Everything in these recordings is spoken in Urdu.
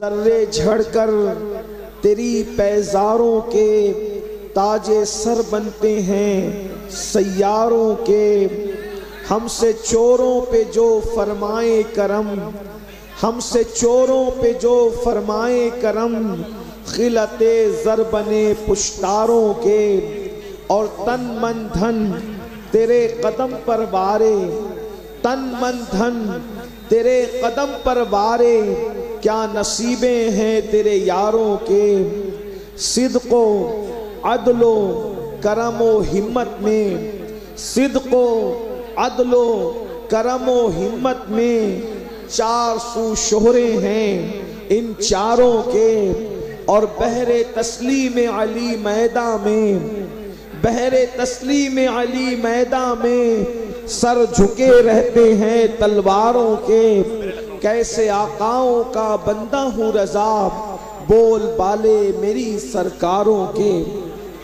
ذرے جھڑ کر تیری پیزاروں کے تاج سر بنتے ہیں سیاروں کے، ہم سے چوروں پہ جو فرمائے کرم، ہم سے چوروں پہ جو فرمائے کرم، خلعت زر بنے پشتاروں کے، اور تن من دھن تیرے قدم پر وارے، تن من دھن تیرے قدم پر وارے، کیا نصیبیں ہیں تیرے یاروں کے، صدق و عدل و کرم و ہمت میں، صدق و عدل و کرم و ہمت میں، چار سو شہرے ہیں ان چاروں کے، اور بحر تسلیم علی میداں میں، بحر تسلیم علی میداں میں، سر جھکے رہتے ہیں تلواروں کے، کیسے آقاؤں کا بندہ ہوں رضا، بول بالے میری سرکاروں کے۔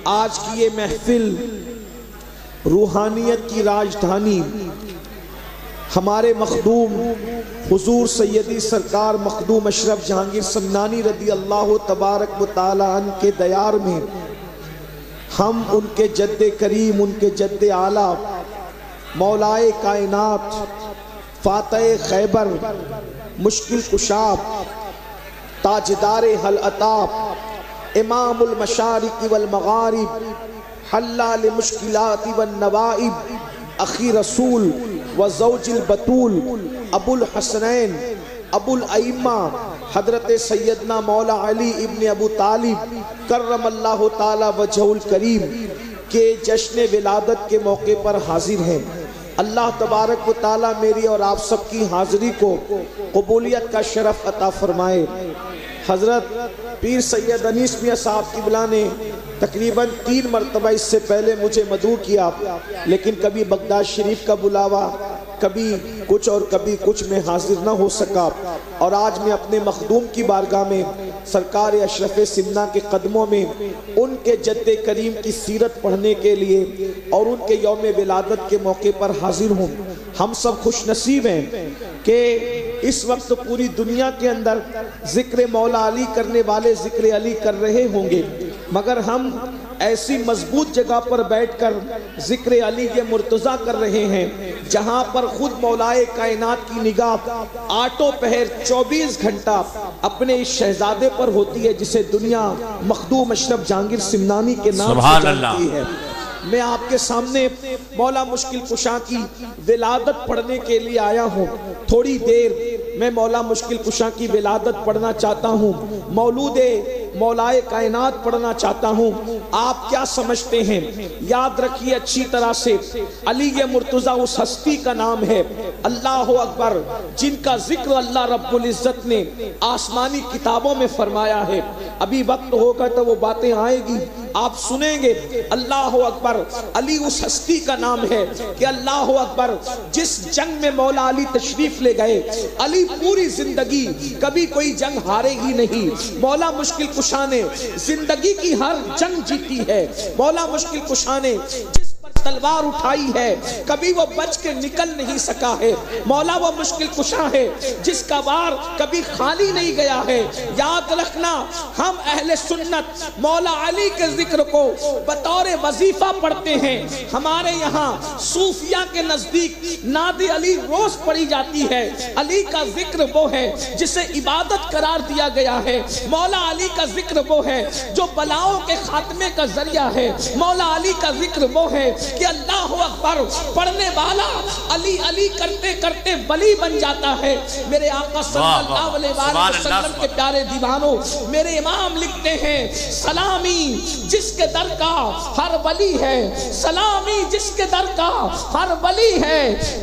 آج کی یہ محفل روحانیت کی راجدھانی ہمارے مخدوم حضور سیدی سرکار مخدوم اشرف جہانگیر سمنانی رضی اللہ تبارک و تعالی عنہ کے دیار میں ہم ان کے جد کریم، ان کے جد اعلیٰ مولائے کائنات، فاتح خیبر، مشکل کشا، تاجدار حل عطا، امام المشارق والمغارب، حلال مشکلات والنوائب، اخی رسول و زوج البتول، ابو الحسنین، ابو الائمہ، حضرت سیدنا مولا علی ابن ابو طالب کرم اللہ تعالی وجہ الکریم کے جشن ولادت کے موقع پر حاضر ہیں۔ اللہ تبارک و تعالی میری اور آپ سب کی حاضری کو قبولیت کا شرف عطا فرمائے۔ حضرت پیر سید انیس میاں صاحب قبلہ نے تقریباً 3 مرتبہ اس سے پہلے مجھے مدعو کیا، لیکن کبھی بغداد شریف کا بلاوا، کبھی کچھ اور کبھی کچھ میں حاضر نہ ہو سکا، اور آج میں اپنے مخدوم کی بارگاہ میں سرکار اشرف سمنا کے قدموں میں ان کے جد کریم کی سیرت پڑھنے کے لیے اور ان کے یوم ولادت کے موقع پر حاضر ہوں۔ ہم سب خوش نصیب ہیں کہ اس وقت پوری دنیا کے اندر ذکر مولا علی کرنے والے ذکر علی کر رہے ہوں گے، مگر ہم ایسی مضبوط جگہ پر بیٹھ کر ذکر علی کے مرتضیٰ کر رہے ہیں جہاں پر خود مولائے کائنات کی نگاہ آٹھوں پہر 24 گھنٹہ اپنے اس شہزادے پر ہوتی ہے جسے دنیا مخدوم اشرف جہانگیر سمنانی کے نام سے جانتی ہے۔ میں آپ کے سامنے مولا مشکل کشا کی ولادت پڑھنے کے لیے آیا ہوں۔ تھوڑی دیر میں مولا مشکل کشا کی ولادت پڑھنا چاہتا ہوں، مولود مولائے کائنات پڑھنا چاہتا ہوں۔ آپ کیا سمجھتے ہیں؟ یاد رکھیے اچھی طرح سے، علی مرتضیٰ اس ہستی کا نام ہے، اللہ اکبر، جن کا ذکر اللہ رب العزت نے آسمانی کتابوں میں فرمایا ہے۔ ابھی وقت ہوگا تو وہ باتیں آئے گی، آپ سنیں گے۔ اللہ اکبر، علی اس ہستی کا نام ہے کہ اللہ اکبر جس جنگ میں مولا علی تشریف لے گئے، علی پوری زندگی کبھی کوئی جنگ ہارے ہی نہیں۔ مولا مشکل کشا نے زندگی کی ہر جنگ جیتی ہے۔ مولا مشکل کشا نے جس پر تلوار اٹھائی ہے کبھی وہ بچ کے نکل نہیں سکا ہے۔ مولا وہ مشکل کشا ہے جس کا وار کبھی خالی نہیں گیا ہے۔ یاد رکھنا، ہم اہل سنت مولا علی کے ذکر کو بطور وظیفہ پڑھتے ہیں۔ ہمارے یہاں صوفیہ کے نزدیک ناد علی روز پڑھی جاتی ہے۔ علی کا ذکر وہ ہے جسے عبادت قرار دیا گیا ہے۔ مولا علی کا ذکر وہ ہے جو بلاؤں کے خاتمے کا ذریعہ ہے۔ مولا علی کا ذکر وہ ہے کہ اللہ اکبر پڑھنے والا علی علی کرتے کرتے ولی بن جاتا ہے۔ میرے آقا صلی اللہ علیہ وسلم کے پیارے دیوانوں، میرے امام لکھتے ہیں، سلامی جس کے در کا ہر ولی ہے، سلامی جس کے در کا ہر ولی ہے،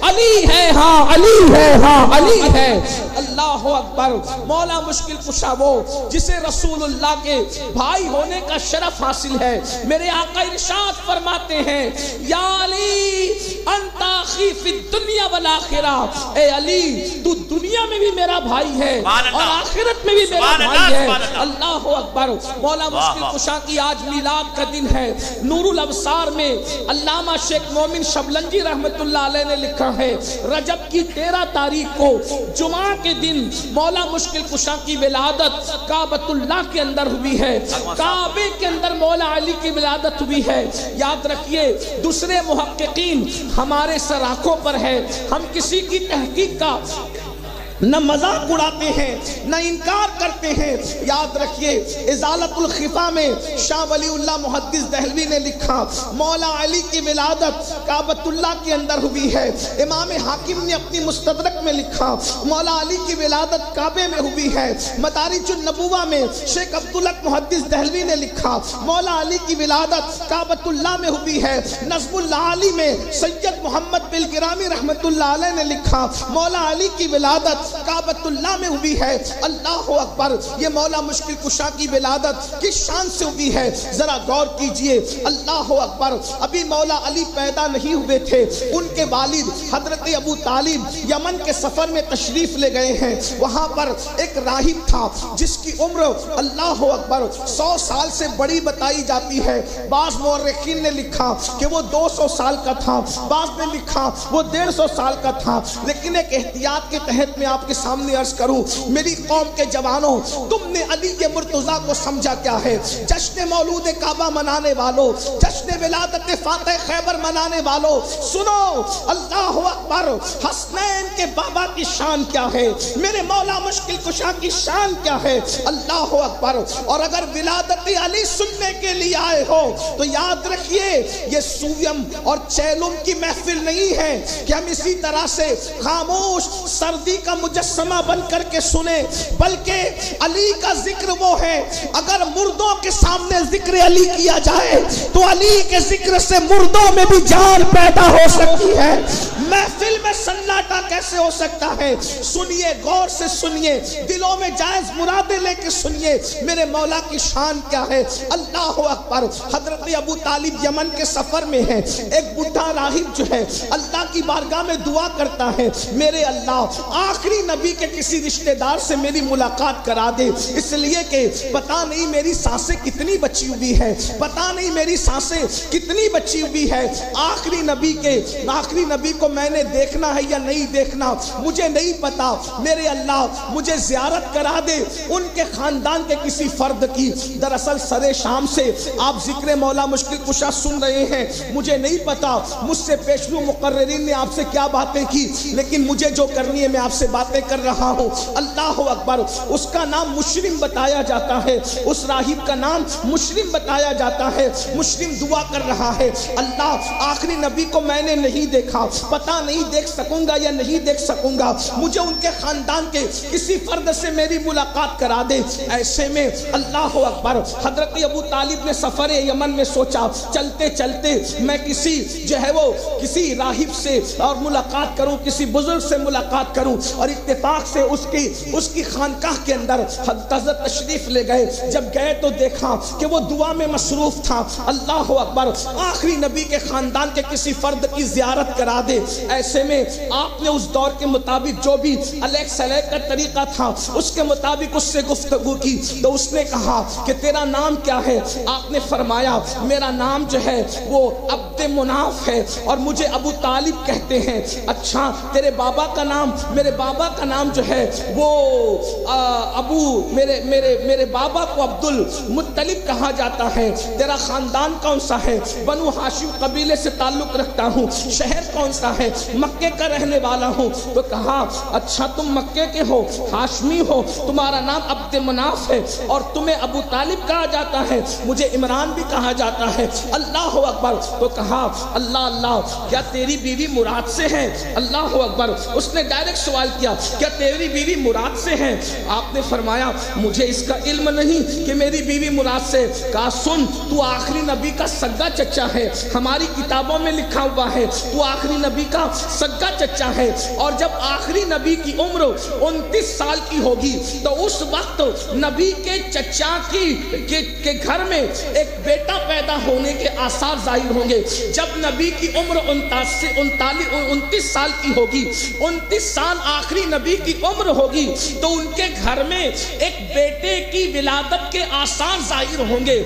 علی ہے ہاں علی ہے ہاں علی ہے۔ اللہ اکبر، مولا مشکل کشا وہ جسے رسول اللہ کے بھائی ہونے کا شرف حاصل ہے۔ میرے آقا ارشاد فرماتے ہیں، یا علی انت اخی فی الدنیا والآخرہ، اے علی تو دنیا میں بھی میرا بھائی ہے اور آخرت مشرق میں بھی میرا بھائی ہے۔ اللہ اکبر۔ مولا مشکل کشا کی آج میلاد کا دن ہے۔ نور الابصار میں علامہ شیخ مومن شبلنجی رحمت اللہ علیہ نے لکھا ہے رجب کی 13 تاریخ کو جمعہ کے دن مولا مشکل کشا کی ولادت کعبۃ اللہ کے اندر ہوئی ہے، کعبے کے اندر مولا علی کی ولادت ہوئی ہے۔ یاد رکھیے دوسرے محققین ہمارے سر آنکھوں پر ہے، ہم کسی کی تحقیق کا نہ مذاق اڑاتے ہیں نہ انکار کرتے ہیں۔ یاد رکھیے ازالت الخفا میں شاہ ولی اللہ محدث دہلوی نے لکھا مولا علی کی ولادت کعبۃ اللہ کے اندر ہوئی ہے۔ امام حاکم نے اپنی مستدرک میں لکھا مولا علی کی ولادت کعبے میں ہوئی ہے۔ مدارج النبوہ میں شیخ عبدالحق محدث دہلوی نے لکھا مولا علی کی ولادت کعبۃ اللہ میں ہوئی ہے۔ نظم العالی میں سید محمد بالگرامی رحمت اللہ علیہ نے لکھا مولا علی کی ولادت کعبۃ اللہ میں ہوئی ہے۔ اللہ اکبر۔ یہ مولا مشکل کشا کی ولادت کس شان سے ہوئی ہے ذرا غور کیجئے۔ اللہ اکبر۔ ابھی مولا علی پیدا نہیں ہوئے تھے، ان کے والد حضرت ابو طالب یمن کے سفر میں تشریف لے گئے ہیں۔ وہاں پر ایک راہب تھا جس کی عمر اللہ اکبر 100 سال سے بڑی بتائی جاتی ہے۔ بعض مورخین نے لکھا کہ وہ 200 سال کا تھا، بعض نے لکھا وہ 150 سال کا تھا، لیکن ایک احتیاط کے تحت میں آپ کے سامنے عرض کروں میری قوم کے جوانوں، تم نے علی کے مرتضیٰ کو سمجھا کیا ہے؟ جشن مولود کعبہ منانے والوں، جشن ولادت فاتح خیبر منانے والوں، سنو اللہ اکبر، حسنین کے بابا کی شان کیا ہے، میرے مولا مشکل کشا کی شان کیا ہے، اللہ اکبر۔ اور اگر ولادت علی سننے کے لیے آئے ہو تو یاد رکھیے یہ سویم اور چیلم کی محفل نہیں ہے کہ ہم اسی طرح سے خاموش سردی کا مجسمہ بن کر کے سنے، بلکہ علی کا ذکر وہ ہے اگر مردوں کے سامنے ذکر علی کیا جائے تو علی کے ذکر سے مردوں میں بھی جان پیدا ہو سکتی ہے۔ محفل میں سناٹا کیسے ہو سکتا ہے؟ سنیے، غور سے سنیے، دلوں میں جائز مرادیں لے کے سنیے میرے مولا کی شان کیا ہے۔ اللہ اکبر۔ حضرت ابو طالب یمن کے سفر میں ہے، ایک بڈھا راہب جو ہے اللہ کی بارگاہ میں دعا کرتا ہے میرے اللہ آخری نبی کے کسی رشتہ دار سے میری ملاقات کرا دے، اس لیے کہ پتہ نہیں میری سانسیں کتنی بچی ہوئی ہے، پتہ نہیں میری سانسیں کتنی بچی ہوئی ہے، آخری نبی کو میں نے دیکھنا ہے یا نہیں دیکھنا مجھے نہیں پتا، میرے اللہ مجھے زیارت کرا دے ان کے خاندان کے کسی فرد کی۔ دراصل سرے شام سے آپ ذکر مولا مشکل کشا سن رہے ہیں، مجھے نہیں پتا مجھ سے پیشرو مقررین نے آپ سے کیا باتیں کی، لیکن مجھے جو کرنی ہے میں آپ سے باتیں کر رہا ہوں۔ اللہ اکبر۔ اس کا نام مشرم بتایا جاتا ہے، اس راہب کا نام مشرم بتایا جاتا ہے۔ مشرم دعا کر رہا ہے اللہ آخری نبی کو میں نے نہیں دیکھا، پتہ نہیں دیکھ سکوں گا یا نہیں دیکھ سکوں گا، مجھے ان کے خاندان کے کسی فرد سے میری ملاقات کرا دے۔ ایسے میں اللہ اکبر حضرت ابو طالب نے سفر یمن میں سوچا چلتے چلتے میں کسی راہب سے اور ملاقات کروں، کسی بزرگ سے ملاقات کروں، اور اتفاق سے اس کی خانقاہ کے اندر حضرت تشریف لے گئے۔ جب گئے تو دیکھا کہ وہ دعا میں مصروف تھا۔ اللہ اکبر۔ آخری نبی کے خاندان کے کسی فرد کی زیارت کرا دے۔ ایسے میں آپ نے اس دور کے مطابق جو بھی علیہ سلیہ کا طریقہ تھا اس کے مطابق اس سے گفتگو کی، تو اس نے کہا کہ تیرا نام کیا ہے؟ آپ نے فرمایا میرا نام جو ہے وہ عبد مناف ہے اور مجھے ابو طالب کہتے ہیں۔ اچھا تیرے بابا کا نام؟ میرے بابا کا نام جو ہے وہ میرے بابا کو عبد المطلب کہا جاتا ہے۔ تیرا خاندان کون سا ہے؟ بنو ہاشم قبیلے سے تعلق رکھتا ہوں۔ شہر کون سا ہے؟ مکے کا رہنے والا ہوں۔ تو کہا اچھا تم مکے کے ہو، ہاشمی ہو، تمہارا نام عبد مناف ہے اور تمہیں ابو طالب کہا جاتا ہے، مجھے عمران بھی کہا جاتا ہے۔ اللہ اکبر۔ تو کہا اللہ کیا تیری بیوی مراد سے ہے؟ اللہ اکبر۔ اس نے ڈائریکٹ سوال کیا کیا تیری بیوی مراد سے ہے؟ آپ نے فرمایا مجھے اس کا علم نہیں کہ میری بیوی مراد سے۔ کہا سن تو آخری نبی کا سگا چچا ہے، ہماری کتابوں میں لکھا ہوا ہے تو آخری نبی کا سگا چچا ہے، اور جب آخری نبی کی عمر 29 سال کی ہوگی تو اس وقت نبی کے چچا کے گھر میں ایک بیٹا پیدا ہونے کے آثار ظاہر ہوں گے۔ جب نبی کی عمر 29 سال کی ہوگی، 29 سال آخری نبی کی عمر ہوگی، تو ان کے گھر میں ایک بیٹے کی ولادت کے آثار ظاہر ہوں گے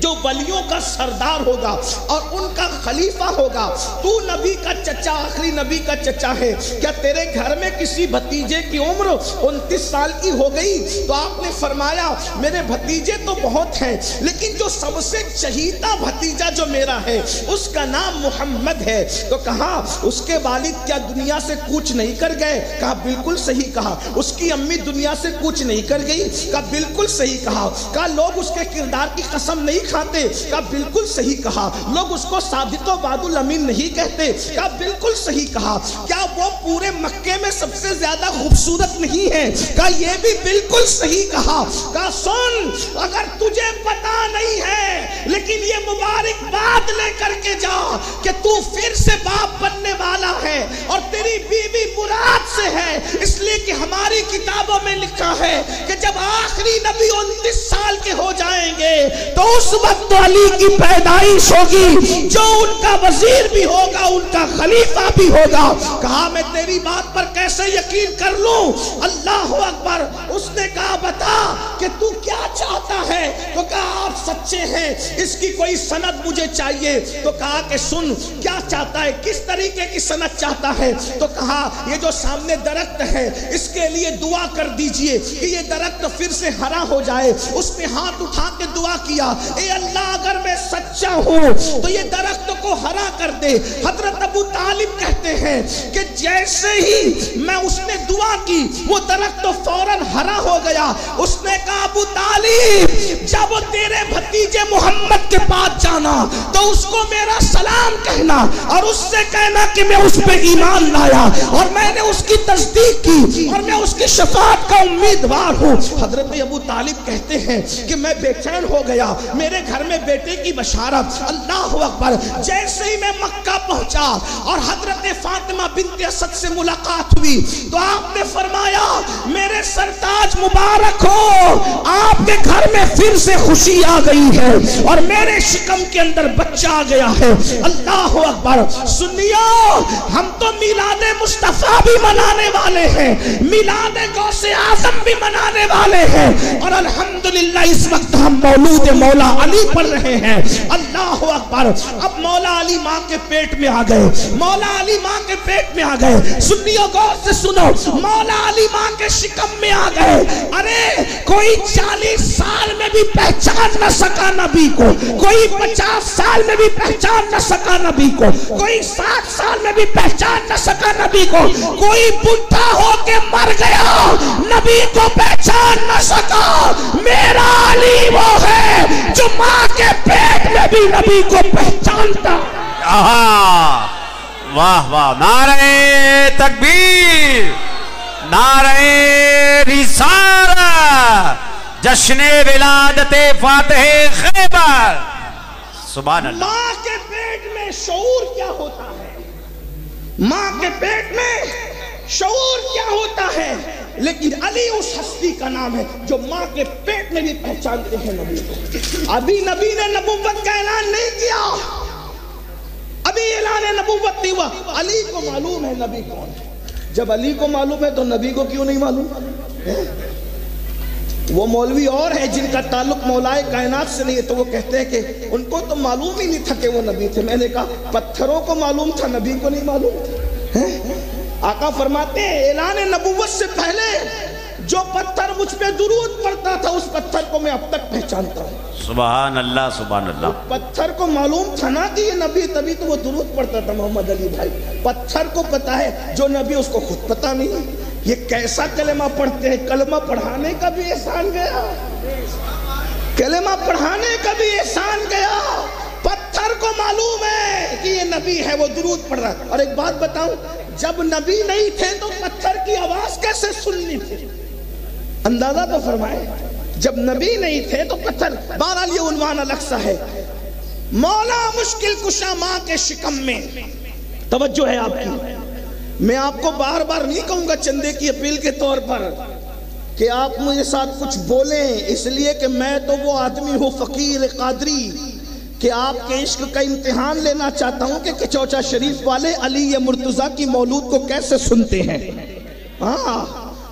جو ولیوں کا سردار ہوگا اور ان کا خلیفہ ہوگا۔ تو نبی کا چچا، آخری نبی کا چچا ہے، کیا تیرے گھر میں کسی بھتیجے کی عمر 29 سال کی ہو گئی؟ تو آپ نے فرمایا میرے بھتیجے تو بہت ہیں، لیکن جو سب سے چہیتا بھتیجا جو میرا ہے اس کا نام محمد ہے۔ تو کہا اس کے والد کیا دنیا سے کوچ نہیں کر گئے؟ کہا بالکل صحیح کہا۔ اس کی امی دنیا سے کوچ نہیں کر گئی؟ کہا بالکل صحیح کہا۔ کہا لوگ اس کے کردار کی قسم نہیں کھاتے؟ کہا بالکل صحیح کہا۔ لوگ اس کو صادق و وعد الامین نہیں کہتے؟ کہا بالکل صحیح کہا۔ کیا وہ پورے مکے میں سب سے زیادہ خوبصورت نہیں ہے؟ کہا یہ بھی بالکل صحیح کہا۔ کہا سن، اگر تجھے پتا نہیں ہے لیکن یہ مبارک بات لے کر کے جا کہ تو پھر سے باپ بننے والا ہے اور تیری بیوی مراد سے ہے، اس لیے کہ ہماری کتابوں میں لکھا ہے کہ جب آخری نبی 29 سال کے ہو جائیں گے تو اس وقت علی کی پیدائش ہوگی، جو ان کا وزیر بھی ہوگا، ان کا خلیفہ بھی ہوگا۔ کہا میں تیری بات پر کیسے یقین کر لوں؟ اللہ اکبر۔ اس نے کہا بتا کہ تو کیا چاہتا ہے؟ تو کہا آپ سچے ہیں، اس کی کوئی سند مجھے چاہیے۔ تو کہا کہ سن کیا چاہتا ہے، کس طریقے کی سند چاہتا ہے؟ تو کہا یہ جو سامنے درخت ہے اس کے لیے دعا کر دیجئے کہ یہ درخت پھر سے ہرا ہو جائے۔ اس نے ہاتھ اٹھا کے دعا کیا، اے اللہ اگر میں سچا ہوں تو یہ درخت کو ہرا کر دے۔ حضرت ابو طالب کہتے ہیں کہ جیسے ہی میں اس نے دعا کی وہ درخت تو فوراً ہرا ہو گیا۔ اس نے کہا ابو طالب جب تیرے بھتیجے محمد کے پاس جانا تو اس کو میرا سلام کہنا اور اس سے کہنا کہ میں اس پہ ایمان لایا اور میں نے اس کی تصدیق کی اور میں اس کی شفاعت کا امیدوار ہوں۔ حضرت ابو طالب کہتے ہیں کہ میں بے چین ہو گیا، میرے گھر میں بیٹے کی بشارت۔ اللہ اکبر۔ جیسے ہی میں مکہ پہنچا اور حضرت فاطمہ بنت اسد سے ملاقات ہوئی تو آپ نے فرمایا میرے سرتاج مبارک ہو، آپ کے گھر میں پھر سے خوشی آ گئی ہے اور میرے شکم کے اندر بچہ آ گیا ہے۔ اللہ اکبر۔ سنیو، ہم تو میلاد مصطفیٰ بھی منانے والے ہیں، میلاد غوث اعظم بھی منانے والے ہیں، اور الحمدللہ اس وقت ہم مولود مولا علی پڑھ رہے ہیں۔ اللہ اکبر۔ اب مولا علی ماں کے پیٹ میں آ گئے، مولا علی ماں کے پیٹ میں آ گئے۔ سنیو غور سے سنو، مولا علی ماں کے شکم میں آ گئے۔ ارے کوئی 40 سال میں بھی پہچان نہ سکا نبی کو، کوئی 50 سال میں بھی پہچان نہ سکا نبی کو، کوئی 60 سال میں بھی پہچان نہ سکا نبی کو، کوئی بڈھا ہو کے مر گیا نبی کو پہچان نہ سکا۔ میرا علی وہ ہے جو ماں کے پیٹ میں بھی نبی کو پہچانتا۔ واہ واہ، نعرہ تکبیر، نعرہ رسالت، جشن ولادت فاتح خیبر۔ سبحان اللہ۔ ماں کے پیٹ میں شعور کیا ہوتا ہے، ماں کے پیٹ میں شعور کیا ہوتا ہے، لیکن علی اس ہستی کا نام ہے جو ماں کے پیٹ میں بھی پہچانتے ہیں نبی کو۔ ابھی نبی نے نبوت کا اعلان نہیں کیا، ابھی اعلان نبوت نہیں ہوا، علی کو معلوم ہے نبی کون ہے۔ جب علی کو معلوم ہے تو نبی کو کیوں نہیں معلوم؟ وہ مولوی اور ہیں جن کا تعلق مولائے کائنات سے نہیں ہے تو وہ کہتے ہیں کہ ان کو تو معلوم ہی نہیں تھا کہ وہ نبی تھے۔ میں نے کہا پتھروں کو معلوم تھا، نبی کو نہیں معلوم تھا۔ آقا فرماتے ہیں اعلان نبوت سے پہلے جو پتھر مجھ پہ درود پڑتا تھا اس پتھر کو میں اب تک پہچانتا ہوں۔ سبحان اللہ، سبحان اللہ۔ پتھر کو معلوم تھا نا کہ یہ نبی، تبھی تو وہ درود پڑتا تھا محمد علی بھائی۔ پتھر کو پتا ہے، جو نبی اس کو خود پتا نہیں۔ یہ کیسا کلمہ پڑھتے ہیں، کلمہ پڑھانے کا بھی احسان گیا، کلمہ پڑھانے کا بھی احسان گیا۔ پتھر کو معلوم ہے کہ یہ نبی ہے، وہ درود پڑھ رہا ہے۔ اور ایک بات بتاؤں، جب نبی نہیں تھے تو پتھر کی آواز کیسے سننی تھی؟ اندازہ تو فرمائے، جب نبی نہیں تھے تو پتھر۔ بہرحال یہ عنوان الگ سا ہے۔ مولا مشکل کشا ماں کے شکم میں توجہ ہے آپ کی. میں آپ کو بار بار نہیں کہوں گا چندے کی اپیل کے طور پر کہ آپ مجھے ساتھ کچھ بولیں، اس لیے کہ میں تو وہ آدمی ہوں فقیر قادری کہ آپ کے عشق کا امتحان لینا چاہتا ہوں کہ چوچا شریف والے علی مرتضیٰ کی مولود کو کیسے سنتے ہیں. ہاں،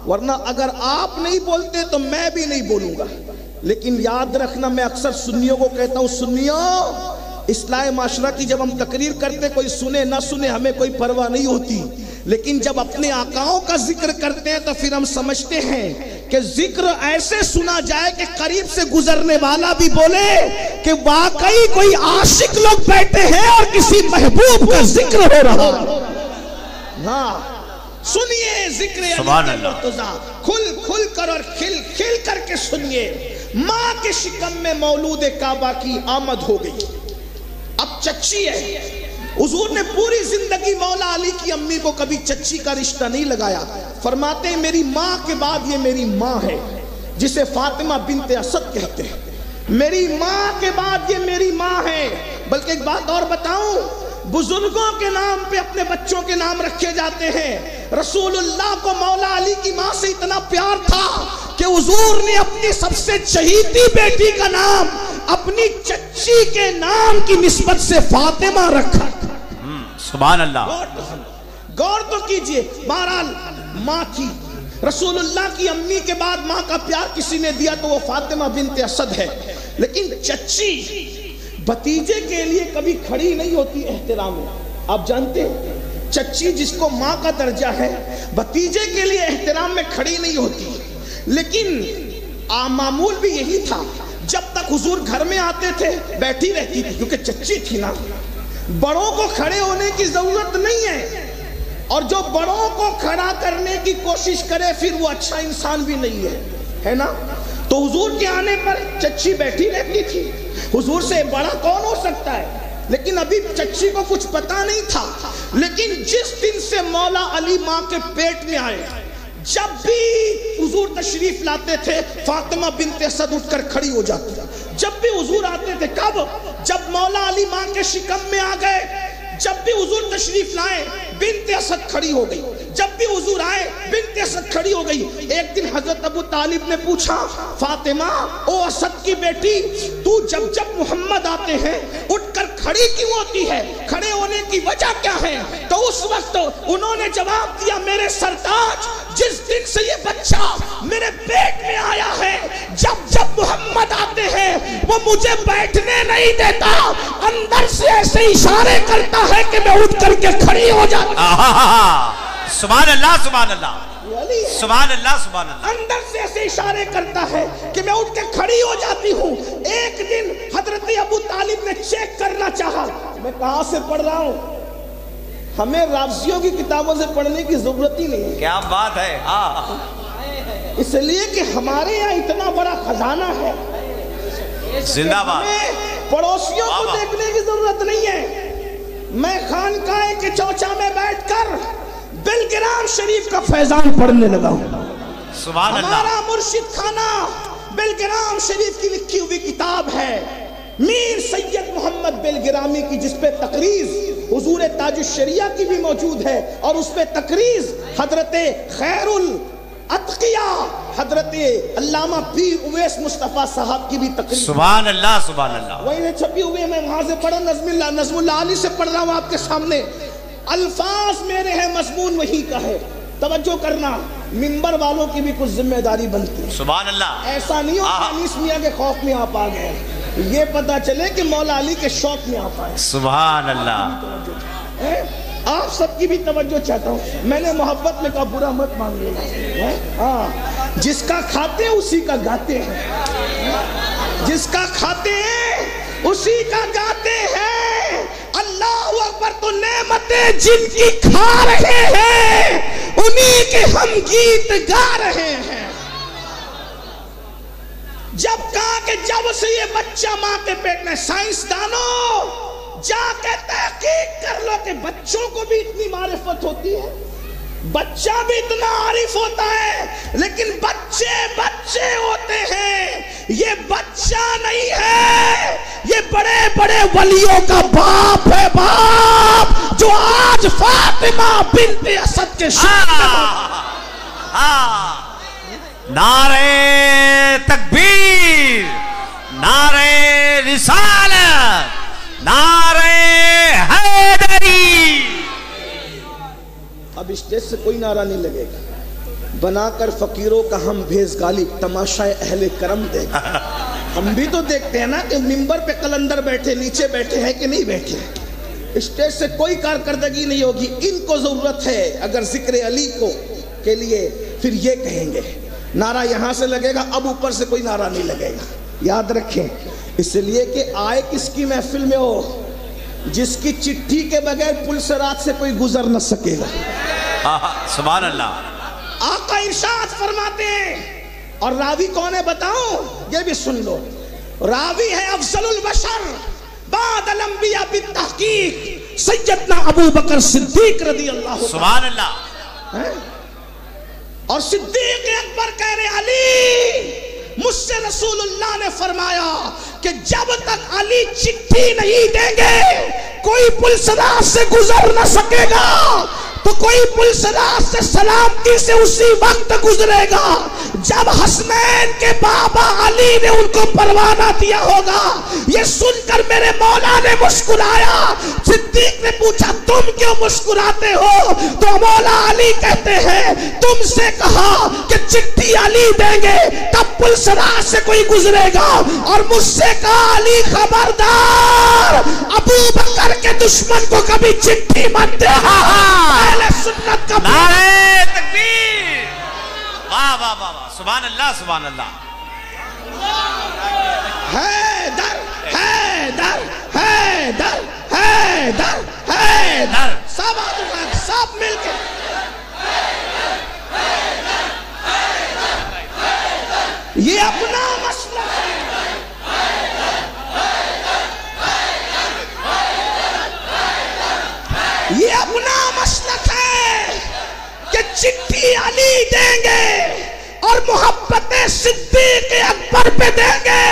ورنہ اگر آپ نہیں بولتے تو میں بھی نہیں بولوں گا. لیکن یاد رکھنا، میں اکثر سنیوں کو کہتا ہوں، سنیوں، اصلاح معاشرہ کی جب ہم تقریر کرتے کوئی سنے نہ سنے ہمیں کوئی پرواہ نہیں ہوتی، لیکن جب اپنے آقاؤں کا ذکر کرتے ہیں تو پھر ہم سمجھتے ہیں کہ ذکر ایسے سنا جائے کہ قریب سے گزرنے والا بھی بولے کہ واقعی کوئی عاشق لوگ بیٹھے ہیں اور کسی محبوب کا ذکر ہو رہا. ہاں سنیے ذکر علی مرتضیٰ، کھل کر اور کھل کر کے سنیے. ماں کے شکم میں مولود کعبہ کی آمد ہو گئی، اب چچی ہے. حضور نے پوری زندگی مولا علی کی امی کو کبھی چچی کا رشتہ نہیں لگایا. فرماتے ہیں میری ماں کے بعد یہ میری ماں ہے جسے فاطمہ بنت اسد کہتے ہیں. میری ماں کے بعد یہ میری ماں ہے. بلکہ ایک بات اور بتاؤں، بزرگوں کے نام پہ اپنے بچوں کے نام رکھے جاتے ہیں. رسول اللہ کو مولا علی کی ماں سے اتنا پیار تھا کہ حضور نے اپنی سب سے چہیتی بیٹی کا نام اپنی چچی کے نام کی نسبت سے فاطمہ رکھا. سبحان اللہ. غور تو کیجئے. بہرحال ماں کی، رسول اللہ کی امی کے بعد ماں کا پیار کسی نے دیا تو وہ فاطمہ بنت اسد ہے. لیکن چچی بھتیجے کے لیے کبھی کھڑی نہیں ہوتی احترام میں. آپ جانتے ہیں چچی جس کو ماں کا درجہ ہے بھتیجے کے لیے احترام میں کھڑی نہیں ہوتی. لیکن معمول بھی یہی تھا، جب تک حضور گھر میں آتے تھے بیٹھی رہتی تھی کیونکہ چچی تھی نا. بڑوں کو کھڑے ہونے کی ضرورت نہیں ہے، اور جو بڑوں کو کھڑا کرنے کی کوشش کرے پھر وہ اچھا انسان بھی نہیں ہے نا. تو حضور کے آنے پر چچی بیٹھی رہتی تھی. حضور سے بڑا کون ہو سکتا ہے؟ لیکن ابھی چچی کو کچھ پتا نہیں تھا. لیکن جس دن سے مولا علی ماں کے پیٹ میں آئے، جب بھی حضور تشریف لاتے تھے فاطمہ بنت اسد اٹھ کر کھڑی ہو جاتی. جب بھی حضور آتے تھے، کب؟ جب مولا علی ماں کے شکم میں آ گئے، جب بھی حضور تشریف لائے بنت اسد کھڑی ہو گئی. جب بھی حضور آئے بنت اسد کھڑی ہو گئی. ایک دن حضرت ابو طالب نے پوچھا، فاطمہ او اسد کی بیٹی، تو جب محمد آتے ہیں اٹھ کر کھڑی کیوں ہوتی ہے؟ کھڑے ہونے کی وجہ کیا ہے؟ تو اس وقت انہوں نے جواب دیا، میرے سرتاج، جس دن سے یہ بچہ میرے پیٹ میں آیا ہے، جب محمد آتے ہیں وہ مجھے بیٹھنے نہیں دیتا، اندر سے ایسے اشارے کرتا ہے کہ میں اٹھ کر کے کھڑی ہو جاتا. سبحان اللہ سبحان اللہ سبحان اللہ سبحان اللہ. اندر سے ایسے اشارے کرتا ہے کہ میں اٹھ کے کھڑی ہو جاتی ہوں. ایک دن حضرت ابو طالب نے چیک کرنا چاہا، میں کہاں سے پڑھ رہا ہوں؟ ہمیں رافضیوں کی کتابوں سے پڑھنے کی ضرورت ہی نہیں ہے. کیا بات ہے. اس لیے کہ ہمارے یہاں اتنا بڑا خزانہ ہے، زندہ باد. پڑوسیوں کو دیکھنے کی ضرورت نہیں ہے. میں خانقاہ کے چوچا میں بیٹھ کر بلگرام شریف کا فیضان پڑھنے لگا ہوں. سبحان اللہ. ہمارا مرشد خانہ بلگرام شریف کی لکھی ہوئی کتاب ہے میر سید محمد بلگرامی کی، جس پہ تقریز حضور تاج الشریعہ کی بھی موجود ہے، اور اس پہ تقریز حضرت خیر الاتقیاء حضرت علامہ پیر اویس مصطفیٰ صاحب کی بھی تقریز. سبحان اللہ سبحان اللہ. وہی چھپی ہوئی، میں وہاں سے پڑھا، نظم اللہ علی سے پڑھ رہا ہوں آپ کے سامنے. الفاظ میرے ہیں، مضمون وہی کا ہے. توجہ کرنا، منبر والوں کی بھی کچھ ذمہ داری بنتی ہے. سبحان اللہ. ایسا نہیں ہو کہ انیس میاں کے خوف میں آپ آ گئے، یہ پتا چلے کہ مولا علی کے شوق میں آپ آئے. سبحان اللہ. آپ سب کی بھی توجہ چاہتا ہوں. میں نے محبت میں کہا برا مت مان لینا. ہاں، جس کا کھاتے ہیں اسی کا گاتے ہیں، جس کا کھاتے ہیں اسی کا گاتے ہیں. اللہ اکبر. تو نعمتیں جن کی کھا رہے ہیں انہی کے ہم گیت گا رہے ہیں. جب کہا کہ جب سے یہ بچہ ماں کے پیٹ میں، سائنسدانوں جا کے تحقیق کر لو کہ بچوں کو بھی اتنی معرفت ہوتی ہے، بچہ بھی اتنا عارف ہوتا ہے، لیکن بچے بچے ہوتے ہیں. یہ بچہ نہیں ہے، یہ بڑے بڑے ولیوں کا باپ ہے. باپ جو آج فاطمہ بنت اسد کے نعرہ تکبیر، نعرہ رسالت، نعرہ حیدری۔ اب اسٹیج سے کوئی نعرہ نہیں لگے گا، بنا کر فقیروں کا ہم بھیس گالی، تماشا اہل کرم دے گا۔ ہم بھی تو دیکھتے ہیں نا کہ ممبر پہ قلندر بیٹھے، نیچے بیٹھے ہیں کہ نہیں بیٹھے۔ اسٹیج سے کوئی کارکردگی نہیں ہوگی۔ ان کو ضرورت ہے اگر ذکر علی کو کے لیے، پھر یہ کہیں گے نعرہ یہاں سے لگے گا، اب اوپر سے کوئی نعرہ نہیں لگے گا۔ یاد رکھیں، اس لیے کہ آئے کس کی محفل میں ہو، جس کی چٹھی کے بغیر پل صراط سے کوئی گزر نہ سکے گا۔ سبحان اللہ۔ آقا ارشاد فرماتے ہیں، اور راوی کون ہے بتاؤں؟ یہ بھی سن لو، راوی ہے افضل البشر بعد الانبیاء بالتحقیق سیدنا ابو بکر صدیق رضی اللہ۔ سبحان اللہ۔ اور صدیق اکبر کہہ رہے علی، مجھ سے رسول اللہ نے فرمایا کہ جب تک علی چٹھی نہیں دیں گے کوئی پل صراط سے گزر نہ سکے گا، تو کوئی پل صراط سے سلامتی سے اسی وقت گزرے گا جب حسنین کے بابا علی نے ان کو پروانہ دیا ہوگا۔ یہ سن کر میرے مولا نے مسکرایا۔ صدیق نے پوچھا تم کیوں مسکراتے ہو؟ تو مولا علی کہتے ہیں تم سے کہا کہ چٹھی علی دیں گے تب پل صراط سے کوئی گزرے گا، اور مجھ سے کہا علی خبردار ابو بکر کے دشمن کو کبھی چٹھی مت دے۔ سنت کا نعرہ تکبیر، واہ واہ واہ واہ، سبحان اللہ سبحان اللہ۔ حیدر حیدر حیدر حیدر حیدر، سب مل کے یہ اپنا مسئلہ ہے۔ یہ اپنا مسلک ہے کہ چٹھی علی دیں گے اور محبت صدیق اکبر پہ دیں گے۔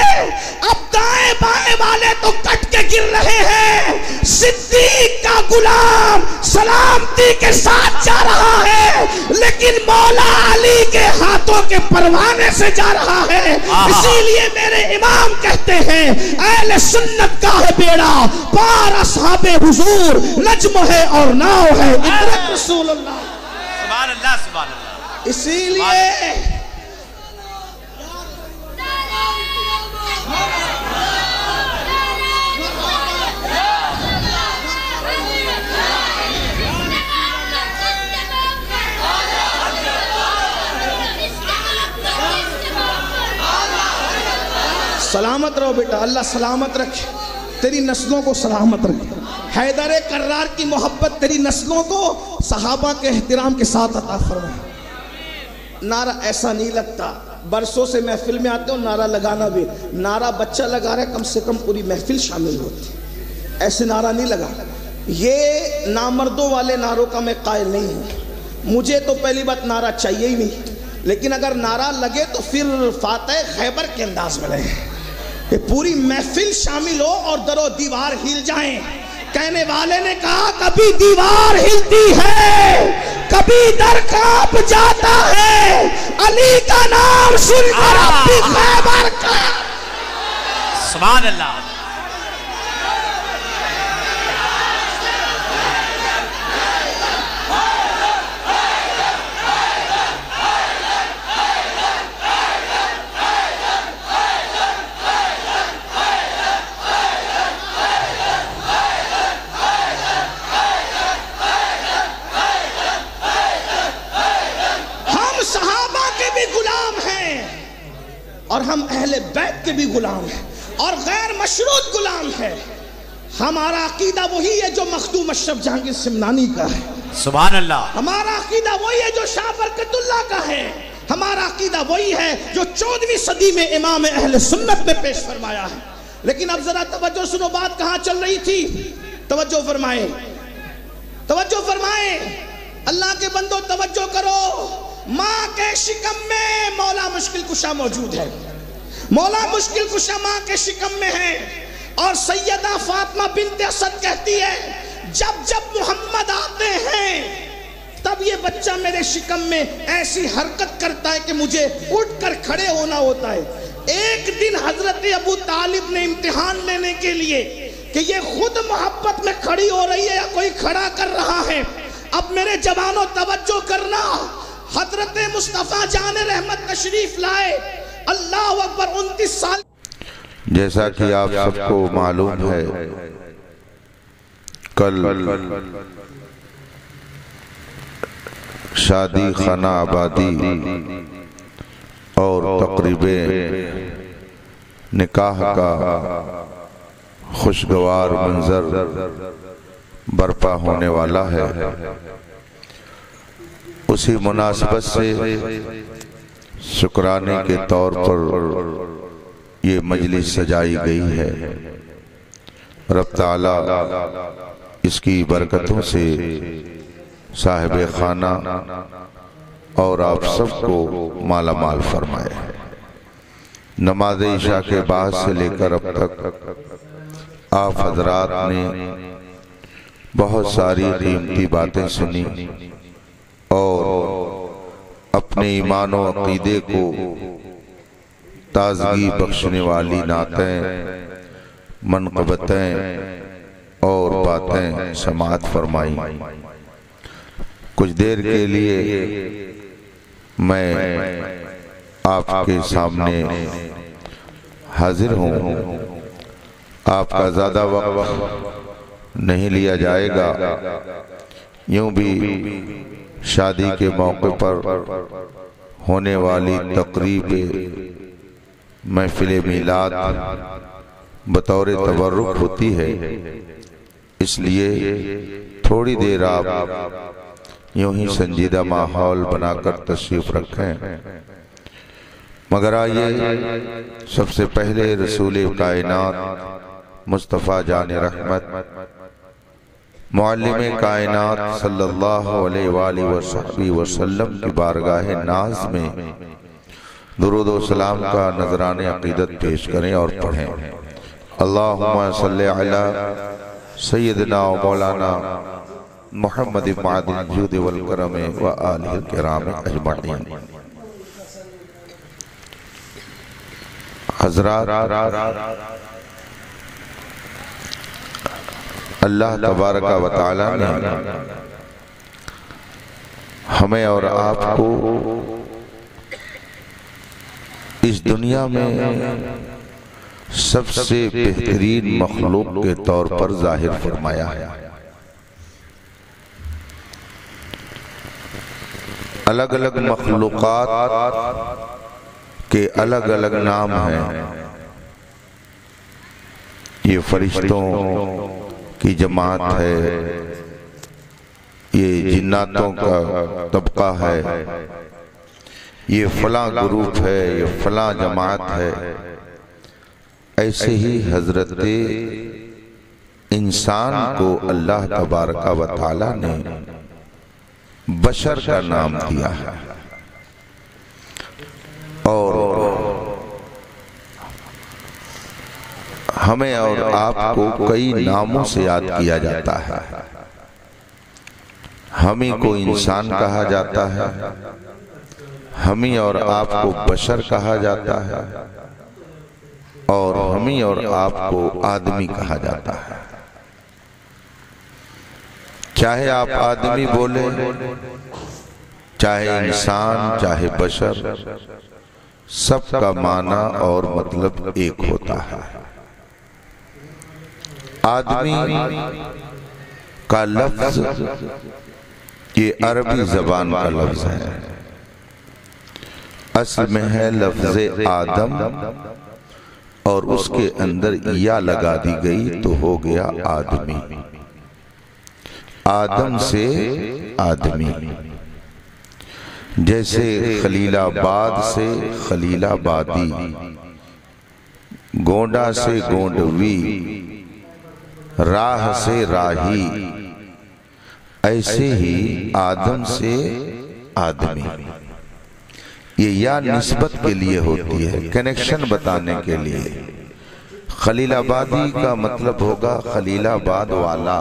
اب دائیں بائیں والے تو کٹ کے گر رہے ہیں، صدیق کا غلام سلامتی کے ساتھ جا رہا ہے لیکن مولا علی کے ہاتھوں کے پروانے سے جا رہا ہے۔ اسی لیے میرے امام کہتے ہیں اہل سنت کا ہے بیڑا پار اصحاب حضور، نجم ہے اور ناؤ ہے ادرک رسول اللہ۔ سبحان اللہ سبحان اللہ۔ اسی لیے سلامت رہو بیٹا، اللہ سلامت رکھے، تیری نسلوں کو سلامت رکھے۔ حیدر کرار کی محبت تیری نسلوں کو صحابہ کے احترام کے ساتھ عطا فرمائے۔ نعرہ ایسا نہیں لگتا، برسوں سے محفل میں آتے ہو نعرہ لگانا بھی، نعرہ بچہ لگا رہے کم سے کم پوری محفل شامل ہوتی، ایسے نعرہ نہیں لگا۔ یہ نامردوں والے نعروں کا میں قائل نہیں ہوں، مجھے تو پہلی بات نعرہ چاہیے ہی نہیں، لیکن اگر نعرہ لگے تو پھر فاتح خیبر کے انداز میں لگے کہ پوری محفل شامل ہو اور در و دیوار ہل جائیں۔ کہنے والے نے کہا کبھی دیوار ہلتی ہے کبھی در کانپ جاتا ہے، علی کا نام سن کر اپنی خیبر کا۔ سبحان اللہ۔ اور ہم اہل بیت کے بھی غلام ہیں اور غیر مشروط غلام ہیں۔ ہمارا عقیدہ وہی ہے جو مخدوم اشرف جہانگیر سمنانی کا ہے، سبحان اللہ۔ ہمارا عقیدہ وہی ہے جو شاہ برکت اللہ کا ہے، ہمارا عقیدہ وہی ہے جو 14ویں صدی میں امام اہل سنت نے پیش فرمایا ہے۔ لیکن اب ذرا توجہ سنو، بات کہاں چل رہی تھی؟ توجہ فرمائیں، توجہ فرمائیں، اللہ کے بندو توجہ کرو۔ ماں کے شکم میں مولا مشکل کشا موجود ہے، مولا مشکل کشا ماں کے شکم میں ہے، اور سیدہ فاطمہ بنت اسد کہتی ہے جب جب محمد آتے ہیں تب یہ بچہ میرے شکم میں ایسی حرکت کرتا ہے کہ مجھے اٹھ کر کھڑے ہونا ہوتا ہے۔ ایک دن حضرت ابو طالب نے امتحان لینے کے لیے کہ یہ خود محبت میں کھڑی ہو رہی ہے یا کوئی کھڑا کر رہا ہے، اب میرے جوانوں توجہ کرنا، حضرت مصطفیٰ جان رحمت تشریف لائے، اللہ اکبر، 29 سال۔ جیسا کہ آپ سب کو معلوم ہے کل شادی خانہ آبادی اور تقریب نکاح کا خوشگوار منظر برپا ہونے والا ہے۔ اسی مناسبت سے شکرانے کے طور پر یہ مجلس سجائی گئی ہے۔ رب تعالیٰ اس کی برکتوں سے صاحب خانہ اور آپ سب کو مالا مال فرمائے۔ نماز عشاء کے بعد سے لے کر اب تک آپ حضرات نے بہت ساری قیمتی باتیں سنی اور اپنے ایمان و عقیدے کو تازگی بخشنے والی نعتیں، منقبتیں اور باتیں سماعت فرمائیں۔ کچھ دیر کے لیے میں آپ کے سامنے حاضر ہوں۔ آپ کا زیادہ وقت نہیں لیا جائے گا، یوں بھی شادی کے موقع پر ہونے والی تقریب محفل میلاد بطور تبرک ہوتی ہے، اس لیے تھوڑی دیر آپ یوں ہی سنجیدہ ماحول بنا کر تشریف رکھیں۔ مگر آئیے سب سے پہلے رسول کائنات مصطفیٰ جان رحمت معلم کائنات صلی اللہ علیہ وآلہ وصحبہ وسلم کی بارگاہ ناز میں درود و سلام کا نذران عقیدت پیش کریں اور پڑھیں۔ اللہم صلی علی سیدنا و مولانا محمد معدن الجود والکرم و آلہ الکرام اجمعین۔ حضرات، اللہ تبارک و تعالی نے ہمیں اور آپ کو اس دنیا میں سب سے بہترین مخلوق کے طور پر ظاہر فرمایا ہے۔ الگ الگ مخلوقات کے الگ الگ نام ہیں۔ یہ فرشتوں کی جماعت ہے، یہ جناتوں کا طبقہ ہے، یہ فلاں گروپ ہے، یہ فلاں جماعت ہے۔ ایسے ہی حضرت انسان کو اللہ تبارک و تعالی نے بشر کا نام دیا ہے، اور ہمیں اور آپ کو کئی ناموں سے یاد کیا جاتا ہے۔ ہمیں کو انسان کہا جاتا ہے، ہمیں اور آپ کو بشر کہا جاتا ہے، اور ہمیں اور آپ کو آدمی کہا جاتا ہے۔ چاہے آپ آدمی بولے، چاہے انسان، چاہے بشر، سب کا معنی اور مطلب ایک ہوتا ہے۔ آدمی کا لفظ یہ عربی زبان کا لفظ ہے، اصل میں ہے لفظ آدم، اور اس کے اندر یا لگا دی گئی تو ہو گیا آدمی۔ آدم سے آدمی، جیسے خلیل آباد سے خلیل آبادی، گونڈا سے گونڈوی، راہ سے راہی، ایسے ہی آدم سے آدمی۔ یہ یا نسبت کے لیے ہوتی ہے، کنیکشن بتانے کے لیے۔ خلیل آبادی کا مطلب ہوگا خلیل آباد والا،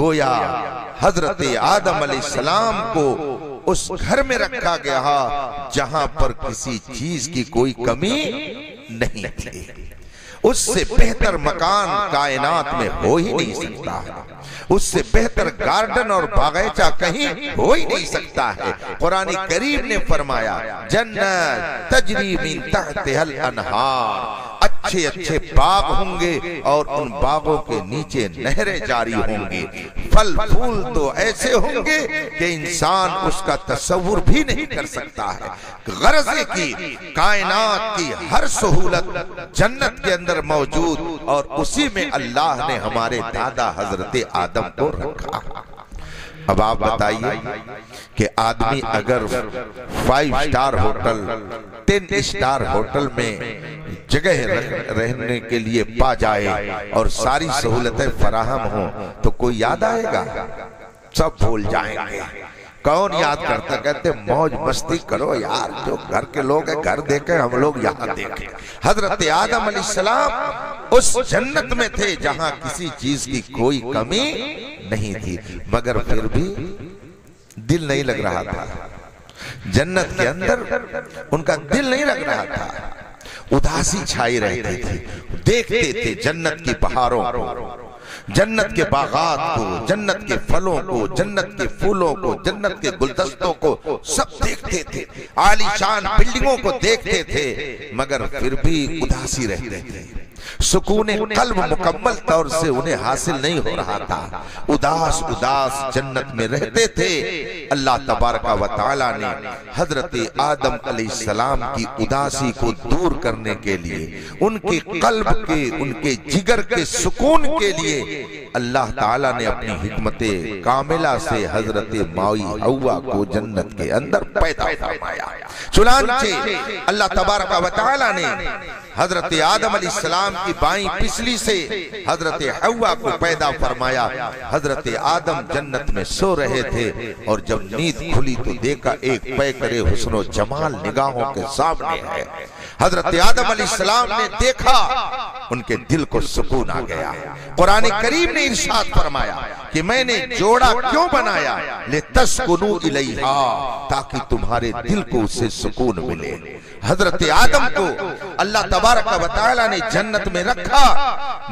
گویا حضرت آدم علیہ السلام کو اس گھر میں رکھا گیا جہاں پر کسی چیز کی کوئی کمی نہیں تھی. اس سے بہتر مکان کائنات میں ہو ہی نہیں سکتا ہے. اس سے بہتر گارڈن اور باغیچہ کہیں ہو ہی نہیں سکتا ہے. قرآن کریم نے فرمایا جنت تجری من تحتها الانہار، اچھے اچھے باغ ہوں گے اور ان باغوں کے نیچے نہریں جاری ہوں گی. پھل پھول تو ایسے ہوں گے کہ انسان اس کا تصور بھی نہیں کر سکتا ہے. غرض ہے کہ کائنات کی ہر سہولت جنت کے اندر موجود، اور اسی میں اللہ نے ہمارے دادا حضرت آدم کو رکھا. اب آپ بتائیے کہ آدمی اگر 5 اسٹار ہوٹل 10 اسٹار ہوٹل میں جگہ رہنے کے لیے پا جائے اور ساری سہولتیں فراہم ہوں تو کوئی یاد آئے گا؟ سب بھول جائیں گے. کون یاد کرتا؟ کہتے موج مستی کرو یار، جو گھر کے لوگ ہیں گھر دیکھیں، ہم لوگ یہاں دیکھیں. حضرت آدم علیہ السلام اس جنت میں تھے جہاں کسی چیز کی کوئی کمی نہیں تھی، مگر پھر بھی دل نہیں لگ رہا تھا. جنت کے اندر ان کا دل نہیں لگ رہا تھا، اداسی چھائی رہتی تھی. دیکھتے تھے جنت کی بہاروں کو، جنت کے باغات کو، جنت کے پھلوں کو، جنت کے پھولوں کو، جنت کے گلدستوں کو، سب دیکھتے تھے. عالی شان بلڈنگوں کو دیکھتے تھے، مگر پھر بھی اداسی رہتے تھے. سکون قلب مکمل طور سے انہیں حاصل نہیں ہو رہا تھا. اداس جنت میں رہتے تھے. اللہ تبارک و تعالی نے حضرت آدم علیہ السلام کی اداسی کو دور کرنے کے لیے، ان کے قلب کے، ان کے جگر کے سکون کے لیے اللہ تعالی نے اپنی حکمت کاملہ سے حضرت مائی حوا کو جنت کے اندر پیدا فرمایا. چنانچہ اللہ تبارک و تعالی نے حضرت آدم علیہ السلام کی بائیں پسلی سے حضرت حوا کو پیدا فرمایا. حضرت آدم جنت میں سو رہے تھے اور جب نیند کھلی تو دیکھا ایک پیکر حسن و جمال نگاہوں کے سامنے ہے. حضرت آدم علیہ السلام نے دیکھا، ان کے دل کو سکون آ گیا. قرآن کریم نے ارشاد فرمایا کہ میں نے جوڑا کیوں بنایا؟ لِتَسْكُنُوا إِلَيْهَا، تاکہ تمہارے دل کو اس سے سکون ملے. حضرت آدم کو اللہ تبارک و تعالی نے جنت میں رکھا،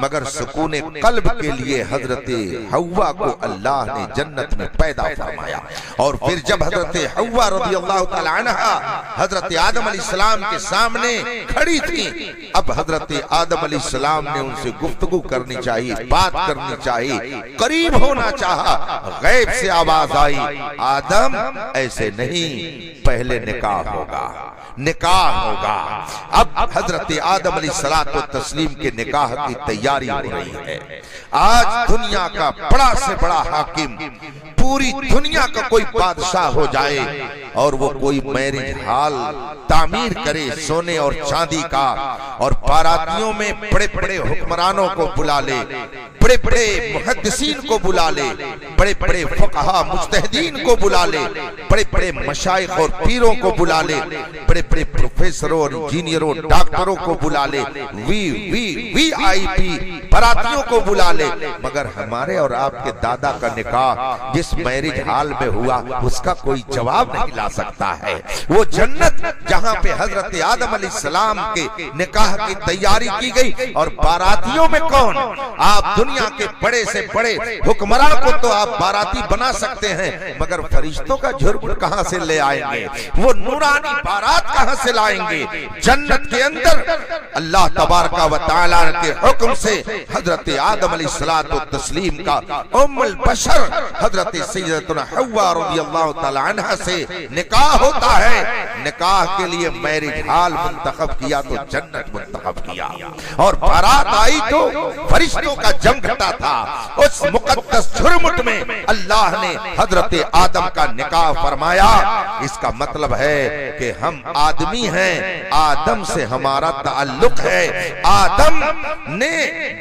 مگر سکون قلب کے لیے حضرت حوا کو اللہ نے جنت میں پیدا فرمایا. اور پھر جب حضرت حوا رضی اللہ تعالی عنہ حضرت آدم علیہ السلام کے سامنے کھڑی تھی، اب حضرت آدم علیہ السلام نے ان سے گفتگو کرنی چاہیے، بات کرنی چاہیے، قریب ہونا چاہا. غیب سے آواز آئی، آدم ایسے نہیں، پہلے نکاح ہوگا، نکاح ہوگا. اب حضرت آدم علیہ السلام کے نکاح کی تیاری ہو رہی ہے. آج دنیا کا بڑا سے بڑا حاکم، پوری دنیا کا کوئی بادشاہ ہو جائے اور وہ کوئی میرج ہال تعمیر کرے سونے اور چاندی کا، اور باراتیوں میں بڑے بڑے حکمرانوں کو بلا لے، بڑے بڑے محدثین کو بلا لے، بڑے بڑے فقہا مجتہدین کو بلا لے، بڑے بڑے مشائخ اور پیروں کو بلا لے، بڑے بڑے پروفیسروں اور انجینئروں ڈاکٹروں کو بلا لے، وی آئی پی براتیوں کو بلا لے، مگر ہمارے اور آپ کے دادا کا نکاح جس میرج ہال میں ہوا اس کا کوئی جواب نہیں لا سکتا ہے. وہ جنت جہاں پہ حضرت آدم علیہ السلام کے نکاح کی تیاری کی گئی، اور باراتیوں میں کون؟ آپ دنیا کے بڑے سے بڑے حکمراں کو تو آپ باراتی بنا سکتے ہیں، مگر فرشتوں کا جھرمٹ کہاں سے لے آئیں گے؟ وہ نورانی بارات کہاں سے لائیں گے؟ جنت کے اندر اللہ تبارک و تعالی کے حکم سے حضرت آدم علیہ السلام کا ام البشر حضرت سیدتنا حوا رضی اللہ تعالی عنہ سے نکاح ہوتا ہے. نکاح کے لیے میرج ہال منتخب کیا تو جنت منتخب کیا، اور بارات آئی تو فرشتوں کا جم گھٹا تھا. اس مقدس جھرمٹ میں اللہ نے حضرت آدم کا نکاح فرمایا. اس کا مطلب ہے کہ ہم آدمی ہیں، آدم سے ہمارا تعلق ہے. آدم نے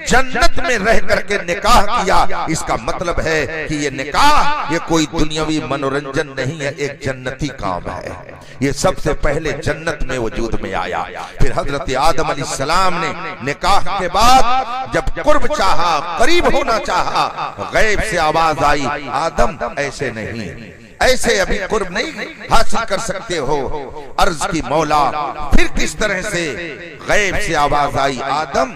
جنت میں رہ کر کے نکاح کیا. اس کا مطلب ہے کہ یہ نکاح یہ کوئی دنیاوی منورنجن نہیں ہے، ایک جنتی کام ہے. یہ سب سے پہلے جنت میں وجود میں آیا. پھر حضرت آدم علیہ السلام نے نکاح کے بعد جب قرب چاہا، قریب ہونا چاہا، غیب سے آواز آئی، آدم ایسے نہیں، ایسے ابھی قرب نہیں حاصل کر سکتے ہو. عرض کی مولا پھر کس طرح سے؟ غیب سے آواز آئی، آدم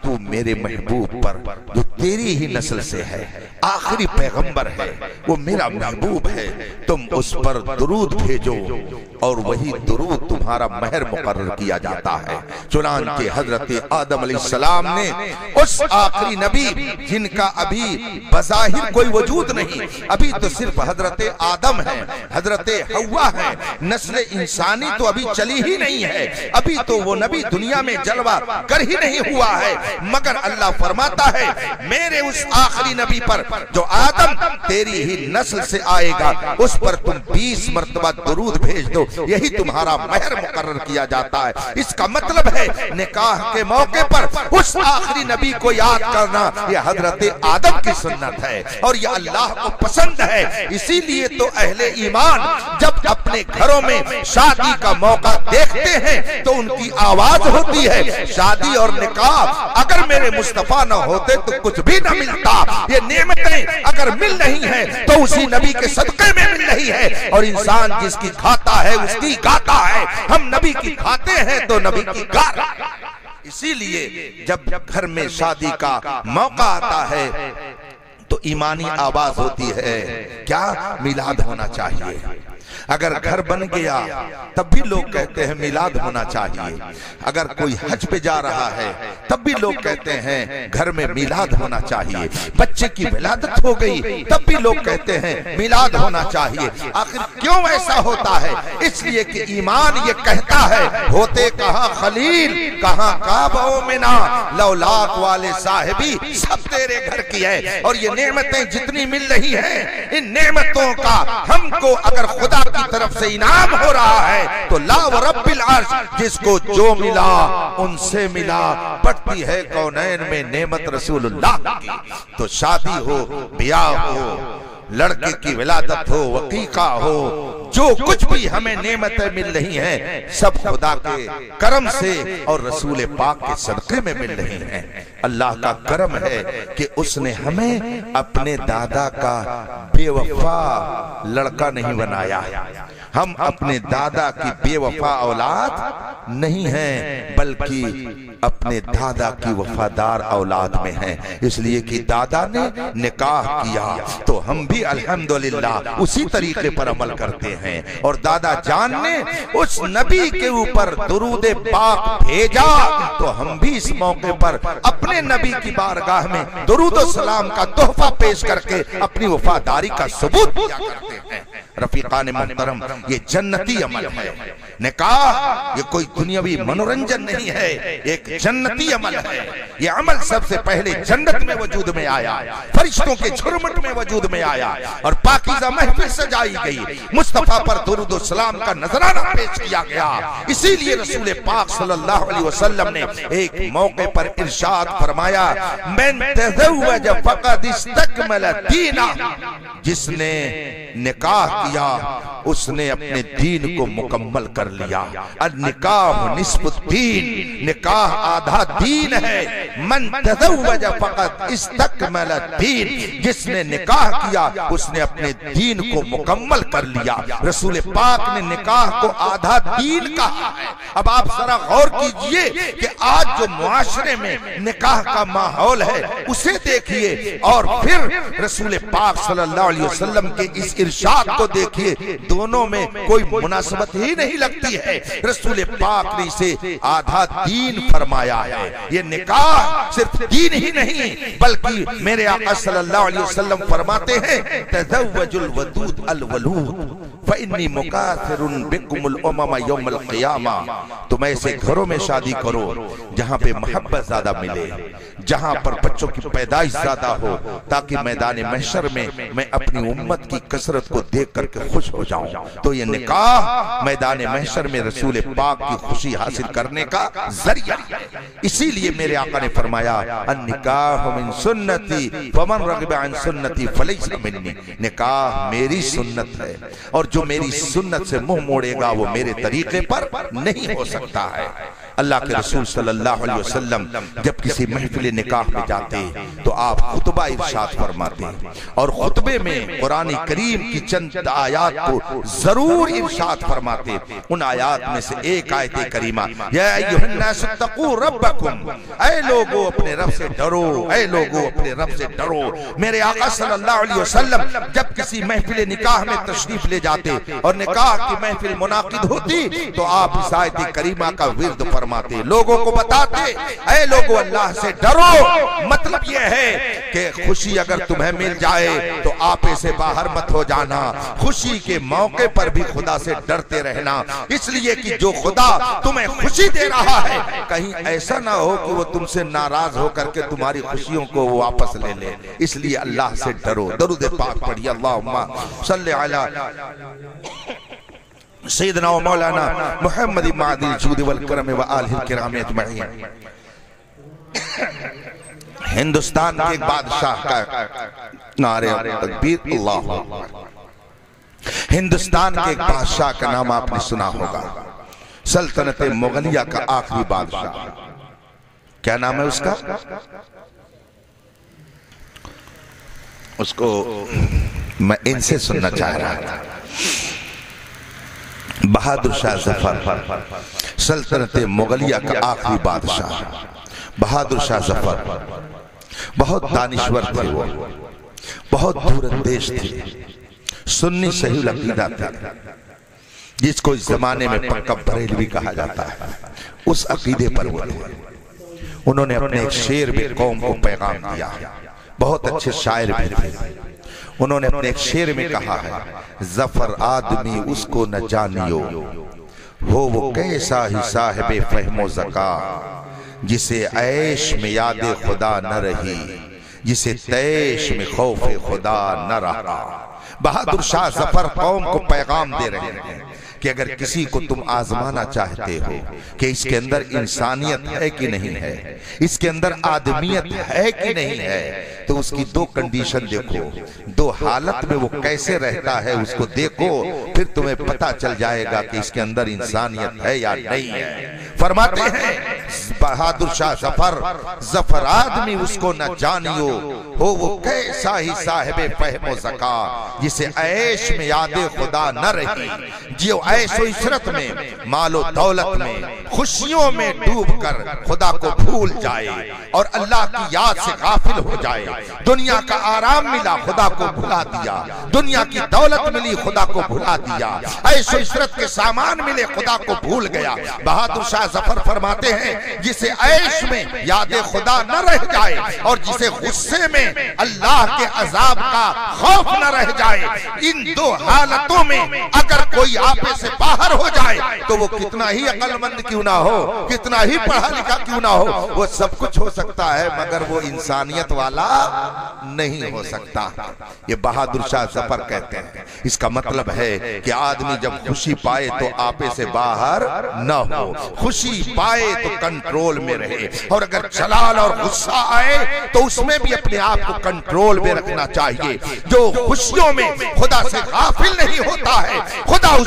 تو میرے محبوب پر جو تیری ہی نسل سے ہے، آخری پیغمبر ہے، وہ میرا محبوب ہے، تم اس پر درود بھیجو اور وہی درود تمہارا مہر مقرر کیا جاتا ہے. چنانچہ حضرت آدم علیہ السلام نے اس آخری نبی جن کا ابھی بظاہر کوئی وجود نہیں، ابھی تو صرف حضرت آدم ہے، حضرت حوا ہے، نسل انسانی تو ابھی چلی ہی نہیں ہے، ابھی تو وہ نبی دنیا میں جلوہ کر ہی نہیں ہوا ہے، مگر اللہ فرماتا ہے میرے اس آخری نبی پر جو آدم تیری ہی نسل سے آئے گا، اس پر تم 20 مرتبہ درود بھیج دو، یہی تمہارا مہر مقرر کیا جاتا ہے. اس کا مطلب ہے نکاح کے موقع پر اس آخری نبی کو یاد کرنا یہ حضرت آدم کی سنت ہے اور یہ اللہ کو پسند ہے. اسی لیے تو اہل ایمان جب اپنے گھروں میں شادی کا موقع دیکھتے ہیں تو ان کی آواز ہوتی ہے، شادی اور نکاح اگر میرے مصطفیٰ نہ ہوتے تو کچھ بھی نہ ملتا. یہ نعمتیں اگر مل رہی ہیں تو اسی نبی کے صدقے میں مل رہی ہے، اور انسان جس کی کھاتا ہے اس کی گاتا ہے. ہم نبی کی کھاتے ہیں تو نبی کی گا رہے ہیں. اسی لیے جب گھر میں شادی کا موقع آتا ہے تو ایمانی آواز ہوتی ہے، کیا میلاد ہونا چاہیے. اگر گھر بن گیا تب بھی لوگ کہتے ہیں میلاد ہونا چاہیے. اگر کوئی حج پہ جا رہا ہے تب بھی لوگ کہتے ہیں گھر میں میلاد ہونا چاہیے. بچے کی ولادت ہو گئی تب بھی لوگ کہتے ہیں میلاد ہونا چاہیے. آخر کیوں ایسا ہوتا ہے؟ اس لیے کہ ایمان یہ کہتا ہے ہوتے کہاں خلیل کہاں کعبہ و منا، لولاک والے صاحبی سب تیرے گھر کی ہے. اور یہ نعمتیں جتنی مل رہی ہیں ان نعمتوں کا ہم کو اگر خدا کی طرف سے انعام ہو رہا ہے تو لا ورب العرش جس کو جو ملا ان سے ملا. بڑھتی ہے کونین میں نعمت رسول اللہ کی. تو شادی ہو، بیاہ ہو، لڑکے کی ولادت ہو، وقیقہ ہو، جو کچھ بھی ہمیں نعمتیں مل رہی ہیں سب خدا کے کرم سے اور رسول پاک کے صدقے میں مل رہی ہیں. اللہ کا کرم ہے کہ اس نے ہمیں اپنے دادا کا بے وفا لڑکا نہیں بنایا. ہم اپنے دادا کی بے وفا اولاد نہیں ہیں بلکہ اپنے دادا کی وفادار اولاد میں ہیں. اس لیے کہ دادا نے نکاح کیا تو ہم بھی الحمدللہ اسی طریقے پر عمل کرتے ہیں. اور دادا جان نے اس نبی کے اوپر درود پاک بھیجا تو ہم بھی اس موقع پر اپنے نبی کی بارگاہ میں درود و سلام کا تحفہ پیش کر کے اپنی وفاداری کا ثبوت دیا کرتے ہیں. رفیقان محترم، یہ جنتی عمل ہے. نکاح یہ کوئی دنیاوی منورنجن نہیں ہے، ایک جنتی عمل ہے. یہ عمل سب سے پہلے جنت میں وجود میں آیا، فرشتوں کے جھرمٹ میں وجود میں آیا اور پاکیزہ محفل سجائی گئی. مصطفیٰ پر درود و سلام کا نذرانہ پیش کیا گیا. اسی لیے رسول پاک صلی اللہ علیہ وسلم نے ایک موقع پر ارشاد فرمایا، من تزوج فقد استکمل دینا. جس نے نکاح کیا اس نے اپنے دین کو مکمل کر لیا. النکاح نصف الدین، نکاح آدھا دین ہے. من تزوج فقط استکمل الدین، جس نے نکاح کیا اس نے اپنے دین کو مکمل کر لیا. رسول پاک نے نکاح کو آدھا دین کہا ہے. اب آپ ذرا غور کیجئے کہ آج جو معاشرے میں نکاح کا ماحول ہے اسے دیکھیے اور پھر رسول پاک صلی اللہ علیہ وسلم کے اس ارشاد کو دیکھیے، دونوں میں کوئی مناسبت ہی نہیں لگتی ہے. رسول پاک نے اسے آدھا دین فرمایا ہے. یہ نکاح صرف دین ہی نہیں بلکہ میرے آقا صلی اللہ علیہ وسلم فرماتے ہیں تزوج الودود الولود فإنی مکاثر بکم الامم یوم القیامہ. تم ایسے گھروں میں شادی کرو جہاں پہ محبت زیادہ ملے، جہاں پر بچوں کی پیدائش زیادہ ہو، تاکہ میدان محشر میں میں اپنی امت کی کثرت کو دیکھ کر کے خوش ہو جاؤں۔ تو یہ نکاح میدان محشر میں رسول پاک کی خوشی حاصل کرنے کا ذریعہ ہے۔ اسی لیے میرے آقا نے فرمایا النکاح من سنتی فمن رغب عن سنتی فلیس منی، نکاح میری سنت ہے، اور جو میری سنت سے منہ موڑے گا وہ میرے طریقے پر نہیں ہو سکتا ہے۔ اللہ کے رسول صلی اللہ علیہ وسلم جب کسی محفل نکاح میں جاتے تو آپ خطبہ ارشاد فرماتے، اور خطبے میں قرآن کریم کی چند آیات کو ضرور ارشاد فرماتے۔ ان آیات میں سے ایک آیت کریمہ، یا ایھا الناس اتقوا ربکم، اے لوگو اپنے رب سے ڈرو، اے لوگو اپنے رب سے ڈرو۔ میرے آقا صلی اللہ علیہ وسلم جب کسی محفل نکاح میں تشریف لے جاتے اور نکاح کی محفل منعقد ہوتی تو آپ اس آیت کریمہ کا ورد فرماتے، لوگوں کو بتاتے، اے لوگو اللہ سے ڈرو۔ مطلب یہ ہے کہ خوشی اگر تمہیں مل جائے تو آپے سے باہر مت ہو جانا، خوشی کے موقع پر بھی خدا سے ڈرتے رہنا، اس لیے کہ جو خدا تمہیں خوشی دے رہا ہے کہیں ایسا نہ ہو کہ وہ تم سے ناراض ہو کر کے تمہاری خوشیوں کو وہ واپس لے لے، اس لیے اللہ سے ڈرو۔ درود پاک پڑھیے، اللہم صلی علی سیدنا و مولانا محمد معدی الجود والکرم و آلہ الکرام اجمعین۔ ہندوستان کے ایک بادشاہ کا نعرہ تکبیر اللہ اکبر، ہندوستان کے ایک بادشاہ کا نام آپ نے سنا ہوگا، سلطنت مغلیہ کا آخری بادشاہ، کیا نام ہے اس کا؟ اس کو میں ان سے سننا چاہ رہا تھا، بہادر شاہ ظفر، سلطنت مغلیہ کا آخری بادشاہ بہادر شاہ ظفر، بہت دانشور تھے، وہ بہت دور اندیش تھے، سنی صحیح العقیدہ تھے، جس کو اس زمانے میں پکا بریلوی کہا جاتا ہے، اس عقیدے پر وہ تھے۔ انہوں نے اپنے ایک شعر میں قوم کو پیغام دیا، بہت اچھے شاعر بھی تھے۔ انہوں نے اپنے ایک شعر میں کہا ہے، ظفر آدمی اس کو نہ جانیو، ہو وہ کیسا ہی صاحب فہم و ذکا، جسے عیش میں یاد خدا نہ رہی، جسے تیش میں خوف خدا نہ رہا۔ بہادر شاہ ظفر قوم کو پیغام دے رہے ہیں کہ اگر کسی کو تم آزمانا چاہتے ہو کہ اس کے اندر انسانیت ہے کہ نہیں ہے، اس کے اندر آدمیت ہے کہ نہیں ہے، تو اس کی دو کنڈیشن دیکھو، دو حالت میں وہ کیسے رہتا ہے اس کو دیکھو، پھر تمہیں پتا چل جائے گا کہ اس کے اندر انسانیت ہے یا نہیں ہے۔ فرماتے ہیں بہادر شاہ ظفر آدمی اس کو نہ جانیو، ہو وہ کیسا ہی صاحب فہم و ذکا، جسے عیش میں یاد خدا نہ رہی، جو عیش و عشرت میں، مال و دولت میں، خوشیوں میں ڈوب کر خدا کو بھول جائے اور اللہ کی یاد سے غافل ہو جائے۔ دنیا کا آرام ملا، خدا کو بھلا دیا، دنیا کی دولت ملی، خدا کو بھلا دیا، عیش و عشرت کے سامان ملے، خدا کو بھول گیا۔ بہادر شاہ ظفر فرماتے ہیں جسے عیش میں یاد خدا نہ رہ جائے اور جسے غصے میں اللہ کے عذاب کا خوف نہ رہ جائے، ان دو حالتوں میں اگر کوئی آپے سے باہر ہو جائے تو وہ کتنا ہی عقل مند کیوں نہ ہو، کتنا ہی پڑھا لکھا کیوں نہ ہو، وہ سب کچھ ہو سکتا ہے مگر وہ انسانیت والا نہیں ہو سکتا۔ یہ بہادر شاہ ظفر کہتے ہیں، اس کا مطلب ہے کہ آدمی جب خوشی پائے تو آپے سے باہر نہ ہو، خوشی پائے تو کنٹرول میں رہے، اور اگر جلال اور غصہ آئے تو اس میں بھی اپنے آپ کو کنٹرول میں رکھنا چاہیے۔ جو خوشیوں میں خدا سے غافل نہیں ہوتا ہے، خدا اس